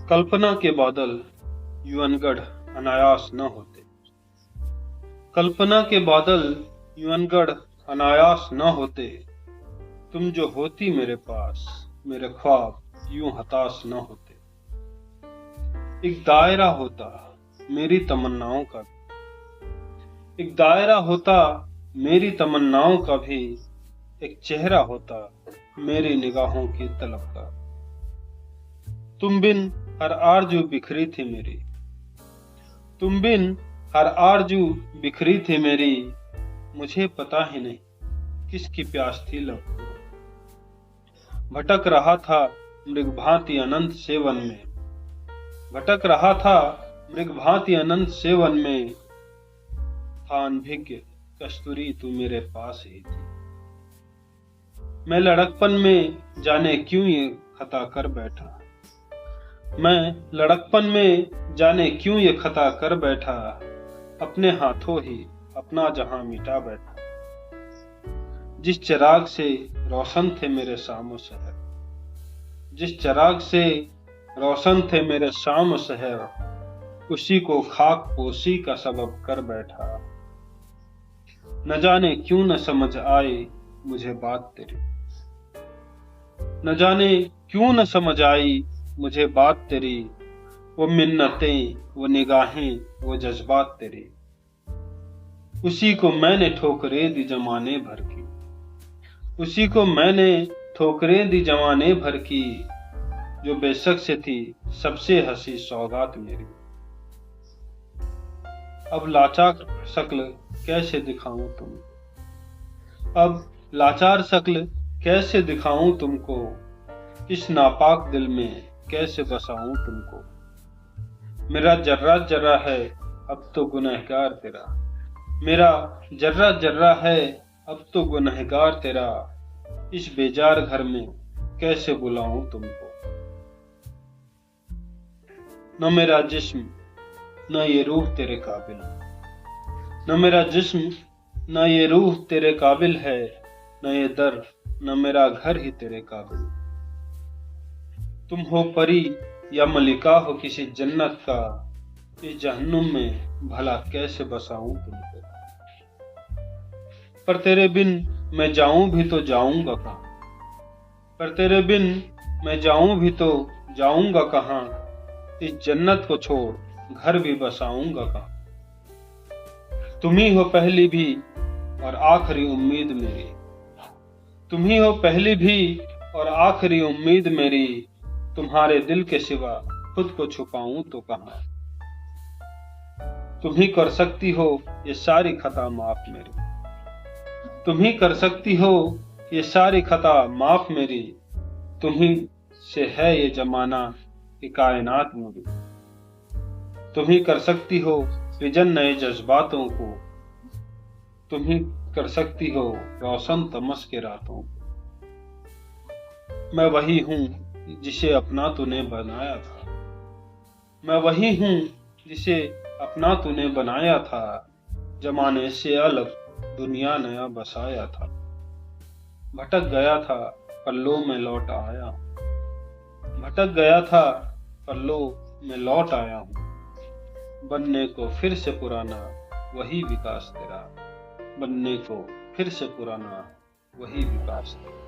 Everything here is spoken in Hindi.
कल्पना के बादल युवनगढ़ अनायास न होते। कल्पना के बादल युवनगढ़ अनायास न होते। तुम जो होती मेरे पास, मेरे ख्वाब यूं हताश न होते। एक दायरा होता मेरी तमन्नाओं का भी, एक दायरा होता मेरी तमन्नाओं का भी, एक चेहरा होता मेरी निगाहों की तलब का। तुम बिन हर आरज़ू बिखरी थी मेरी, तुम बिन हर आरज़ू बिखरी थी मेरी। मुझे पता ही नहीं किसकी प्यास थी लब को। भटक रहा था मृगभांति अनंत सेवन में, भटक रहा था मृगभांति अनंत सेवन में। था अनभिज्ञ कस्तूरी तू मेरे पास ही थी। मैं लड़कपन में जाने क्यों ये खता कर बैठा, मैं लड़कपन में जाने क्यों ये खता कर बैठा। अपने हाथों ही अपना जहां मिटा बैठा। जिस चिराग से रोशन थे मेरे शाम और शहर, जिस चिराग से रोशन थे मेरे शाम और शहर, उसी को खाक पोशी का सबब कर बैठा। न जाने क्यों न समझ आई मुझे बात तेरी, न जाने क्यों न समझ आई मुझे बात तेरी। वो मिन्नतें, वो निगाहें, वो जज्बात तेरी, उसी को मैंने ठोकरें दी जमाने भर की, उसी को मैंने ठोकरें दी जमाने भर की। जो बेशक से थी सबसे हंसी सौगात मेरी। अब लाचार शक्ल कैसे दिखाऊं तुम, अब लाचार शक्ल कैसे दिखाऊं तुमको। इस नापाक दिल में कैसे बसाऊं तुमको। मेरा जर्रा जर्रा है अब तो गुनहगार तेरा, मेरा जर्रा जर्रा है अब तो गुनहगार तेरा। इस बेजार घर में कैसे बुलाऊं तुमको। न मेरा जिस्म न ये रूह तेरे काबिल, न मेरा जिस्म न ये रूह तेरे काबिल है। न ये दर न मेरा घर ही तेरे काबिल। तुम हो परी या मलिका हो किसी जन्नत का, इस जहन्नुम में भला कैसे बसाऊं तुमको। पर तेरे बिन मैं जाऊं भी तो जाऊंगा कहां, पर तेरे बिन मैं जाऊं भी तो जाऊंगा कहां। इस जन्नत को छोड़ घर भी बसाऊंगा कहां। तुम ही हो पहली भी और आखिरी उम्मीद मेरी, तुम ही हो पहली भी और आखिरी उम्मीद मेरी। तुम्हारे दिल के सिवा खुद को छुपाऊं तो कहां। तुम ही कर सकती हो ये सारी खता माफ मेरी, तुम ही कर सकती हो ये सारी खता माफ मेरी। तुम ही से है ये जमाना ये कायनात मेरी। तुम ही कर सकती हो सृजन नए जज्बातों को, तुम ही कर सकती हो रोशन तमस के रातों को। मैं वही हूँ जिसे अपना तूने बनाया था, मैं वही हूँ जिसे अपना तूने बनाया था। जमाने से अलग दुनिया नया बसाया था। भटक गया था पल्लों में लौट आया हूँ, भटक गया था पल्लों में लौट आया हूँ। बनने को फिर से पुराना वही विकास तेरा, बनने को फिर से पुराना वही विकास तेरा।